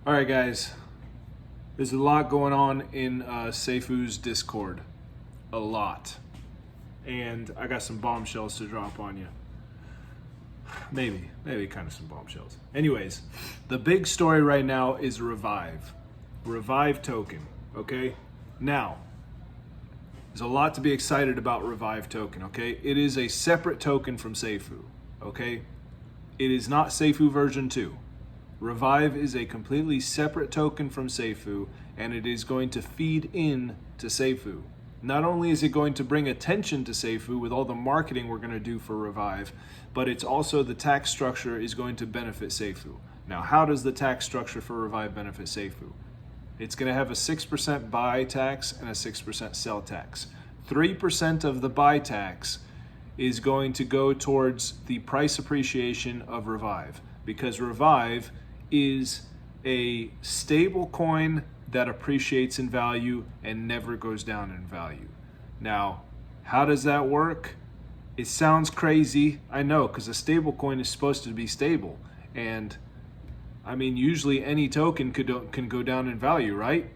All right, guys. There's a lot going on in Seifu's Discord. A lot. And I got some bombshells to drop on you. Maybe kind of some bombshells. Anyways, the big story right now is Revive. Revive token, okay? Now, there's a lot to be excited about Revive token, okay? It is a separate token from Seifu, okay? It is not Seifu version 2. Revive is a completely separate token from Seifu, and it is going to feed in to Seifu. Not only is it going to bring attention to Seifu with all the marketing we're going to do for Revive, but it's also the tax structure is going to benefit Seifu. Now, how does the tax structure for Revive benefit Seifu? It's going to have a 6% buy tax and a 6% sell tax. 3% of the buy tax is going to go towards the price appreciation of Revive, because Revive is a stable coin that appreciates in value and never goes down in value. Now, how does that work? It sounds crazy, I know, because a stable coin is supposed to be stable. And I mean, usually any token can go down in value, right?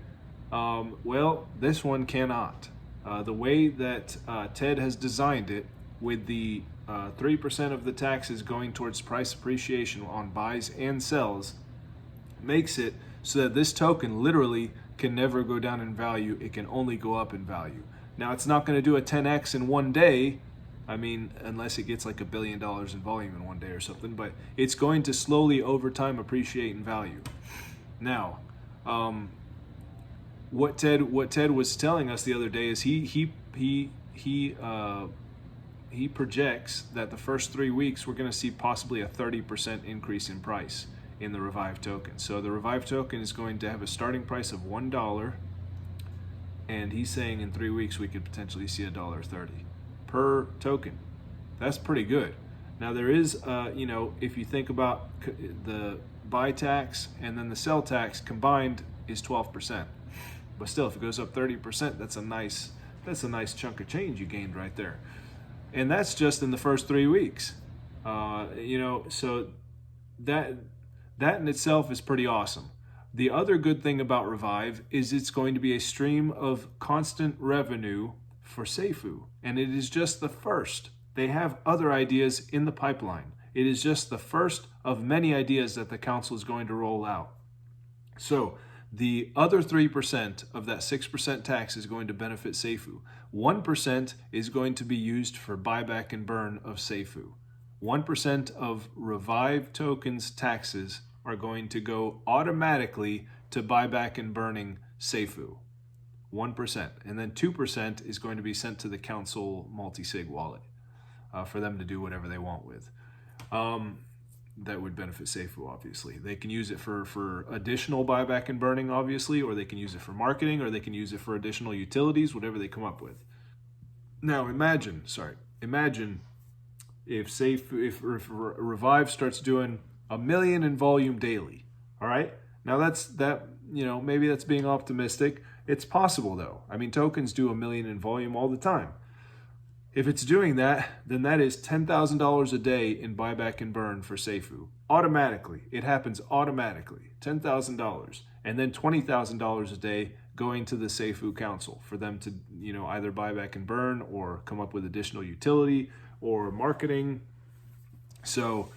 Well, this one cannot. The way that Ted has designed it, with the 3% of the taxes going towards price appreciation on buys and sells, makes it so that this token literally can never go down in value. It can only go up in value. Now, it's not going to do a 10x in one day. I mean, unless it gets like $1 billion in volume in one day or something, but it's going to slowly over time appreciate in value. Now, what Ted was telling us the other day is he projects that the first 3 weeks we're going to see possibly a 30% increase in price in the Revive token. So the Revive token is going to have a starting price of $1, and he's saying in 3 weeks we could potentially see $1.30 per token. That's pretty good. Now there is, if you think about the buy tax and then the sell tax combined is 12%. But still, if it goes up 30%, that's a nice chunk of change you gained right there. And that's just in the first 3 weeks. So that in itself is pretty awesome. The other good thing about Revive is it's going to be a stream of constant revenue for Seifu. And it is just the first. They have other ideas in the pipeline. It is just the first of many ideas that the council is going to roll out. So the other 3% of that 6% tax is going to benefit Seifu. 1% is going to be used for buyback and burn of Seifu. 1% of Revive tokens taxes are going to go automatically to buyback and burning Seifu. 1%. And then 2% is going to be sent to the council multi-sig wallet for them to do whatever they want with. That would benefit Seifu, obviously. They can use it for additional buyback and burning, obviously, or they can use it for marketing, or they can use it for additional utilities, whatever they come up with. Now, imagine if Revive starts doing 1 million in volume daily. All right. Now maybe that's being optimistic. It's possible though. I mean, tokens do 1 million in volume all the time. If it's doing that, then that is $10,000 a day in buyback and burn for Seifu. Automatically. It happens automatically. $10,000. And then $20,000 a day going to the Seifu Council for them to, either buy back and burn or come up with additional utility or marketing. So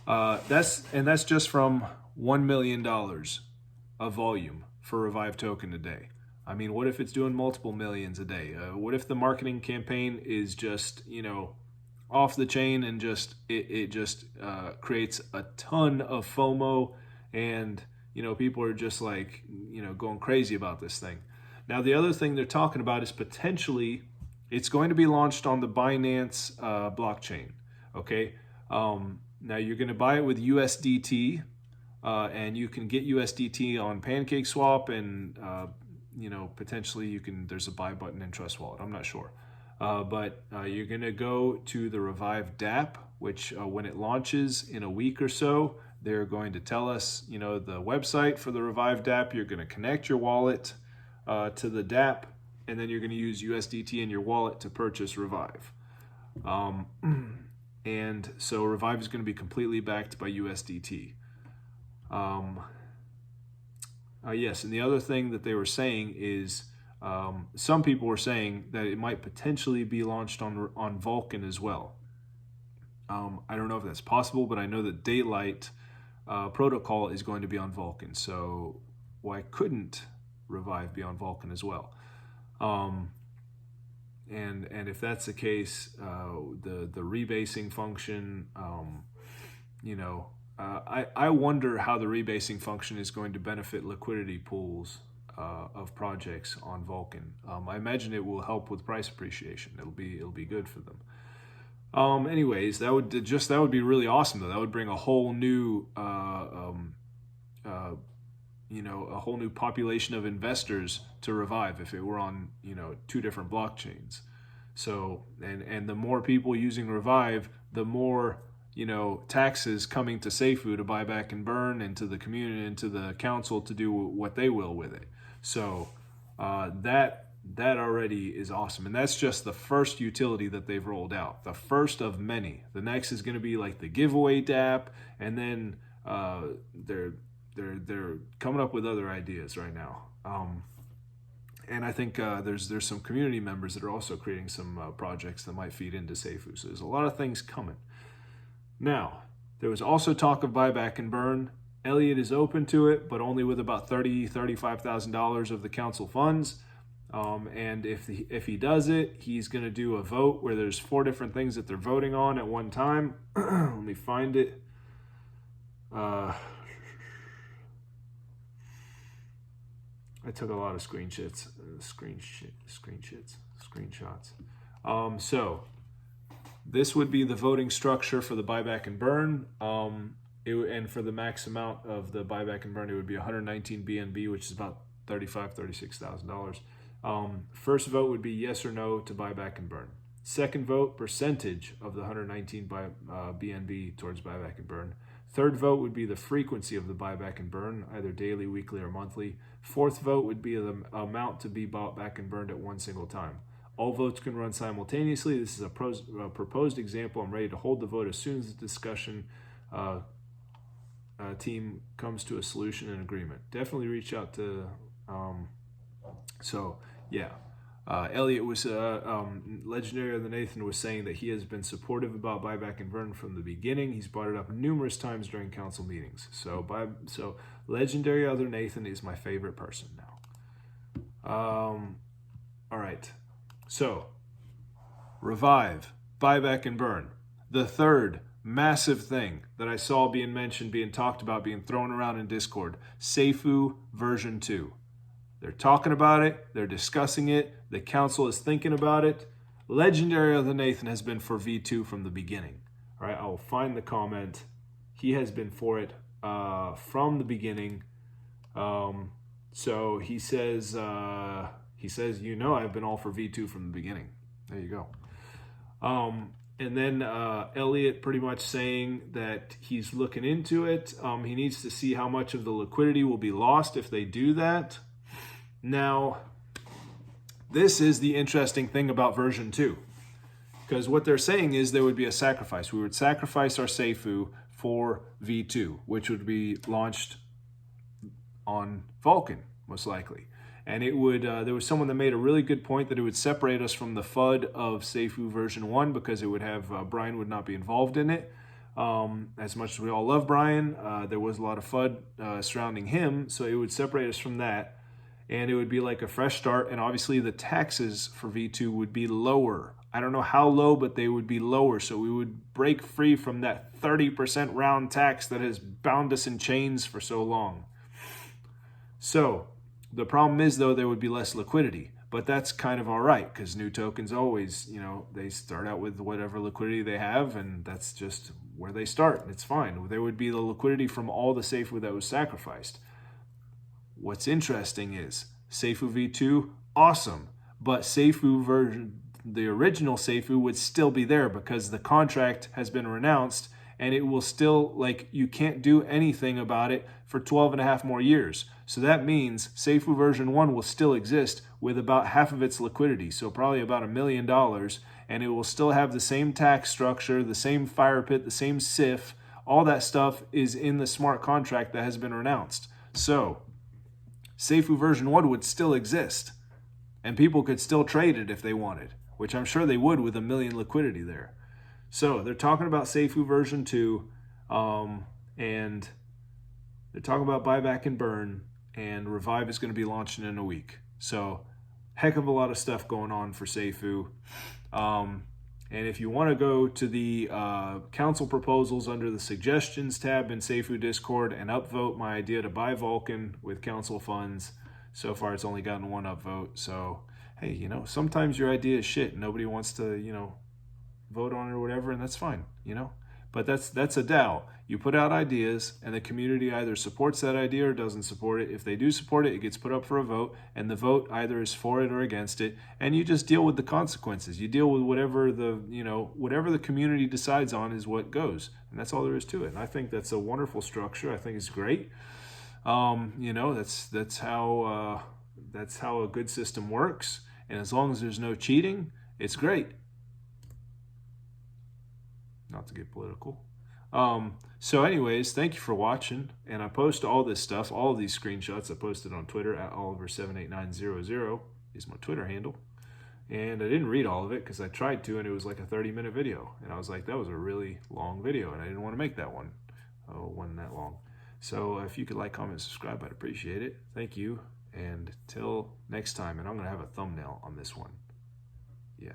that's just from $1 million of volume for Revive token a day. I mean, what if it's doing multiple millions a day? What if the marketing campaign is just, off the chain and it just creates a ton of FOMO and, people are just like, going crazy about this thing. Now, the other thing they're talking about is potentially it's going to be launched on the Binance blockchain, okay? Now, you're going to buy it with USDT, and you can get USDT on PancakeSwap and, potentially there's a buy button in Trust Wallet. I'm not sure. But you're going to go to the Revive DApp, which when it launches in a week or so, they're going to tell us, the website for the Revive DApp. You're going to connect your wallet to the DApp, and then you're going to use USDT in your wallet to purchase Revive. And so Revive is going to be completely backed by USDT. Yes, and the other thing that they were saying is some people were saying that it might potentially be launched on Vulcan as well. I don't know if that's possible, but I know that Daylight Protocol is going to be on Vulcan. So why couldn't Revive be on Vulcan as well? And if that's the case, the rebasing function, I wonder how the rebasing function is going to benefit liquidity pools of projects on Vulcan. I imagine it will help with price appreciation. It'll be good for them. Anyways, that would be really awesome though. That would bring a whole new a whole new population of investors to Revive if it were on, two different blockchains. So, and the more people using Revive, the more, taxes coming to seifu to buy back and burn, and to the community and to the council to do what they will with it. So that already is awesome. And that's just the first utility that they've rolled out, the first of many. The next is going to be like the giveaway DApp, and then they're coming up with other ideas right now. And I think there's some community members that are also creating some projects that might feed into seifu. So there's a lot of things coming. Now, there was also talk of buyback and burn. Elliott is open to it, but only with about $35,000 of the council funds. And if he does it, he's going to do a vote where there's 4 different things that they're voting on at one time. Let me find it. I took a lot of screenshots. So this would be the voting structure for the buyback and burn. And for the max amount of the buyback and burn, it would be 119 BNB, which is about $36,000. First vote would be yes or no to buyback and burn. Second vote, percentage of the 119 BNB towards buyback and burn. Third vote would be the frequency of the buyback and burn, either daily, weekly, or monthly. Fourth vote would be the amount to be bought back and burned at one single time. All votes can run simultaneously. This is a proposed example. I'm ready to hold the vote as soon as the discussion team comes to a solution and agreement. Definitely reach out to... Elliott was Legendary of the Nathan was saying that he has been supportive about buyback and burn from the beginning. He's brought it up numerous times during council meetings. So Legendary Other Nathan is my favorite person now. All right. So Revive, buyback and burn. The third massive thing that I saw being mentioned, being talked about, being thrown around in Discord, Seifu version 2. They're talking about it. They're discussing it. The council is thinking about it. Legendary of the Nathan has been for V2 from the beginning. All right, I will find the comment. He has been for it from the beginning. So he says, I've been all for V2 from the beginning. There you go. And then Elliott pretty much saying that he's looking into it. He needs to see how much of the liquidity will be lost if they do that. Now, this is the interesting thing about version 2, because what they're saying is there would be a sacrifice. We would sacrifice our seifu for V2, which would be launched on Vulcan, most likely. And it would. There was someone that made a really good point that it would separate us from the FUD of seifu version 1, because it would have Brian would not be involved in it. As much as we all love Brian, there was a lot of FUD surrounding him, so it would separate us from that. And it would be like a fresh start, and obviously the taxes for V2 would be lower. I don't know how low, but they would be lower, so we would break free from that 30% round tax that has bound us in chains for so long. So the problem is, though, there would be less liquidity, but that's kind of all right, because new tokens always, they start out with whatever liquidity they have, and that's just where they start, and it's fine. There would be the liquidity from all the seifu that was sacrificed. What's interesting is Seifu V2, awesome, but Seifu version, the original Seifu would still be there because the contract has been renounced, and it will still, you can't do anything about it for 12 and a half more years. So that means Seifu version 1 will still exist with about half of its liquidity, so probably about $1 million, and it will still have the same tax structure, the same fire pit, the same SIF. All that stuff is in the smart contract that has been renounced. So Seifu version 1 would still exist. And people could still trade it if they wanted, which I'm sure they would with $1 million liquidity there. So they're talking about Seifu version 2, and they're talking about buyback and burn, and Revive is going to be launching in a week. So heck of a lot of stuff going on for Seifu. And if you want to go to the council proposals under the suggestions tab in Seifu Discord and upvote my idea to buy Vulcan with council funds, so far it's only gotten 1 upvote. So, hey, you know, sometimes your idea is shit and nobody wants to, you know, vote on it or whatever, and that's fine, you know. But that's a DAO. You put out ideas, and the community either supports that idea or doesn't support it. If they do support it, it gets put up for a vote, and the vote either is for it or against it, and you just deal with the consequences. You deal with whatever the community decides on is what goes, and that's all there is to it. And I think that's a wonderful structure. I think it's great. You know, that's how a good system works, and as long as there's no cheating, it's great. Not to get political. So anyways, thank you for watching. And I post all this stuff, all of these screenshots I posted on Twitter at Oliver78900 is my Twitter handle. And I didn't read all of it because I tried to, and it was like a 30-minute video. And I was like, that was a really long video, and I didn't want to make that one. Wasn't that long. So if you could like, comment, subscribe, I'd appreciate it. Thank you. And till next time. And I'm going to have a thumbnail on this one. Yeah.